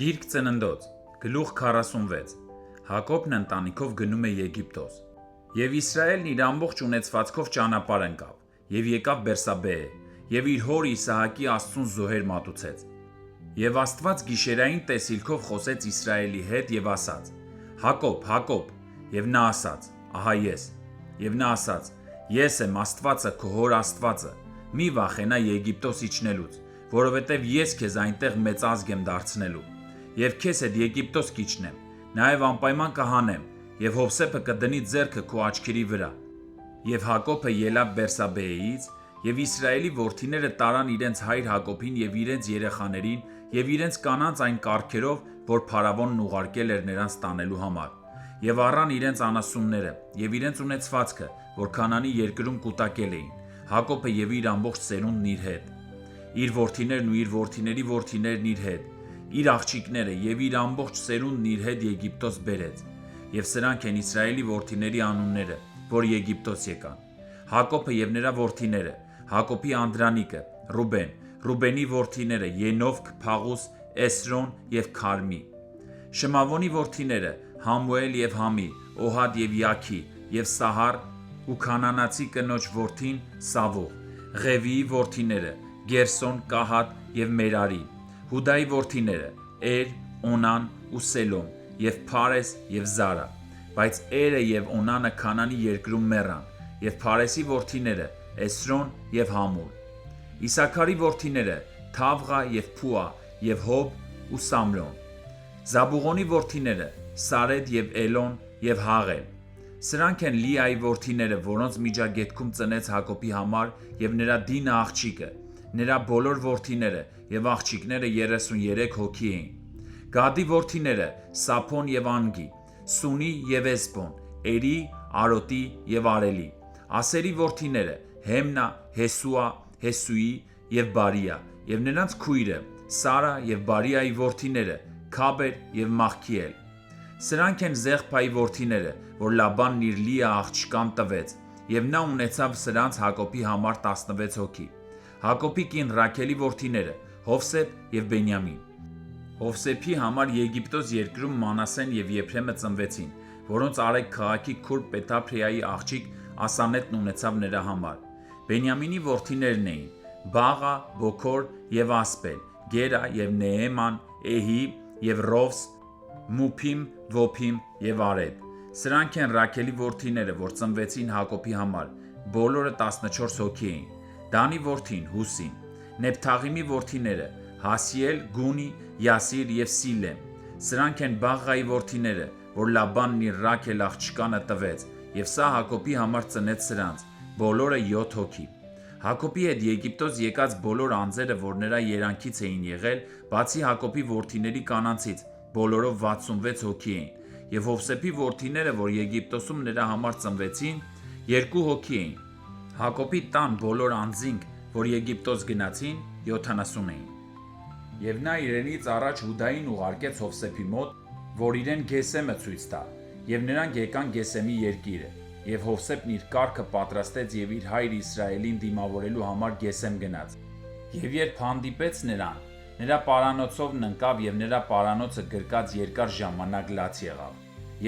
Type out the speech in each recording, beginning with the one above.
Գիրք ծննդոց, գլուխ 46 Հակոբն ընտանիքով գնում է Եգիպտոս Եվ Իսրայելն իր ամբողջ ունեցվածքով ճանապարհ ընկավ և եկավ Բերսաբեե և իր հոր Իսահակի Աստծուն զոհեր մատուցեց և Աստված գիշերային տեսիլքով խոսեց Իսրայելի հետ և ասաց. Հակոբ, Հակոբ, և նա ասաց. Ահա ես, և նա ասաց. Ես եմ Աստվածը քո հոր Աստվածը, մի վախենա Եգիպտոս իջնելուց, որովհետև ես քեզ այնտեղ մեծ ազգ եմ դարձնելու, և քեզ հետ Եգիպտոս կիջնեմ, նաև անպայման կհանեմ, և Հովսեփը կդնի ձեռքը քո աչքերի վրա։ Եվ Հակոբը ելավ Բերսաբեեից, և Իսրայելի որդիները տարան իրենց հայր Հակոբին և իրենց երեխաներին և իրենց կանանց այն կառքերով, որ Փարավոնն ուղարկել էր նրանց տանելու համար, և առան իրենց անասունները և իրենց ունեցվածքը, որ Քանանի երկրում կուտակել էին, Հակոբը և իր ամբողջ սերունդն իր հետ, իր որդիներն ու իր որդիների որդիներն իր հետ, իր աղջիկները և իր ամբողջ սերունդն իր հետ Եգիպտոս բերեց։ Եվ սրանք են Իսրայելի որդիների անունները, որ Եգիպտոս եկան. Հակոբը և նրա որդիները, Հակոբի անդրանիկը, Ռուբեն, Ռուբենի որդիները, Ենովք, Փաղուս, Էսրոն և Քարմի, Շմավոնի որդիները, Համուել և Համի, Օհադ և Յաքի և Սահար ու քանանացի կնոջ որդին Սավուղ, Ղևիի որդիները, Գերսոն, Կահատ և Մերարի, Հուդայի որդիները, Օնան ու Սելոմ, և Փարես և Զարա, բայց Էրը և Օնանը Քանանի երկրում մեռան, և Փարեսի որդիները Էսրոն և Համուլ։ Իսաքարի որդիները Թավղա և Փուա և Հոբ ու Սամրոն։ Զաբուղոնի որդիները Սարեդ և Էլոն և Հաղել։ Սրանք են Լիայի որդիները, որոնց միջագետքում ծնեց Հակոբի համար և նրա դինը աղջիկը, նրա բոլոր որդիները և աղջիկները 33 հոգի էին։ Գադի որդիները Սափոն և Անգի, Սունի և Էսբոն, Էրի, Արոտի և Արելի։ Ասերի որդիները Հեմնա, Հեսուա, Հեսուի և Բարիա, և նրանց քույրը Սարա և Բարիայի որդիները Քաբեր և Մախքիել։ Սրանք են Զեղբայի որդիները, որ Լաբանն իր Լիա աղջկան տվեց, և նա ունեցավ սրանց Հակոբի համար 16 հոգի։ Հակոբի կին Ռաքելի որդիները Հովսեփ և Բենյամին։ Հովսեփի համար Եգիպտոս երկրում Մանասեն և Եփրեմը ծնվեցին, որոնց Արեգ քաղաքի քուր Պետափրեայի աղջիկ Ասանետն ունեցավ նրա համար։ Բենյամինի որդիներն էին Բաղա, Բոքոր և Ասբել, Գերա և Նեեման, Էհի և Ռովս, Մուփիմ, Ոփիմ և Արեդ։ Սրանք են Ռաքելի որդիները, որ ծնվեցին Հակոբի համար, բոլորը 14 հոգի էին։ Դանի որդին Հուսին։ Նեփթաղիմի որդիները Հասիել, Գունի, Յասիր և Սիլեմ։ Սրանք են Բաղղայի որդիները, որ Լաբանն իր Ռաքել աղջկանը տվեց, և սա Հակոբի համար ծնեց սրանց, բոլորը 7 հոգի։ Հակոբի հետ Եգիպտոս եկած բոլոր անձերը, որ նրա երանքից էին եղել, բացի Հակոբի որդիների կանանցից, բոլորով 66 հոգի էին, և Հովսեփի որդիները, որ Եգիպտոսում նրա համար ծնվեցին, 2 հոգի էին։ Հակոբի տան բոլոր անձինք, որ Եգիպտոս գնացին, 70 էին։ Եվ նա իրենից առաջ Հուդային ուղարկեց Հովսեփի մոտ, որ իրեն Գեսեմը ցույց տա, և նրանք եկան Գեսեմի երկիրը։ Եվ Հովսեփն իր կառքը պատրաստեց և իր հայր Իսրայելին դիմավորելու համար Գեսեմ գնաց։ Եվ երբ հանդիպեց նրան, նրա պարանոցովն ընկավ և նրա պարանոցը գրկած երկար ժամանակ լաց եղավ։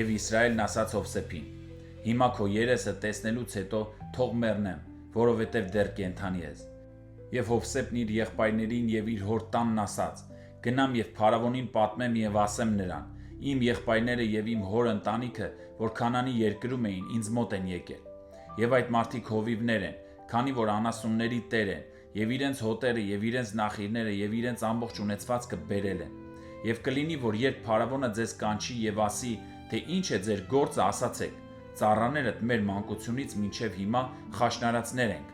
Եվ Իսրայելն ասաց Հովսեփին. Հիմա քո երեսը տեսնելուց հետո թող մեռնեմ, որովհետև դեռ կենդանի ես։ Եվ Հովսեփն իր եղբայրներին և իր հոր տանն ասաց. Գնամ և Փարավոնին պատմեմ և ասեմ նրան. իմ եղբայրները և իմ հոր ընտանիքը, որ Քանանի երկրում էին, ինձ մոտ են եկել։ Եվ այդ մարդիկ հովիվներ են, քանի որ անասունների տեր են, և իրենց հոտերը և իրենց նախիրները և իրենց ամբողջ ունեցվածքը բերել են։ Եվ կլինի, որ երբ Փարավոնը ձեզ կանչի և ասի, թե ինչ է ձեր գործը, ասացեք. ծառաներդ մեր մանկությունից մինչև հիմա խաշնարածներ ենք,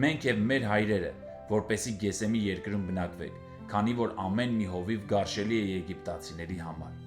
մենք և մեր հայրերը, որպեսզի Գեսեմի երկրում բնակվեք, քանի որ ամեն մի հովիվ գարշելի է եգիպտացիների համար։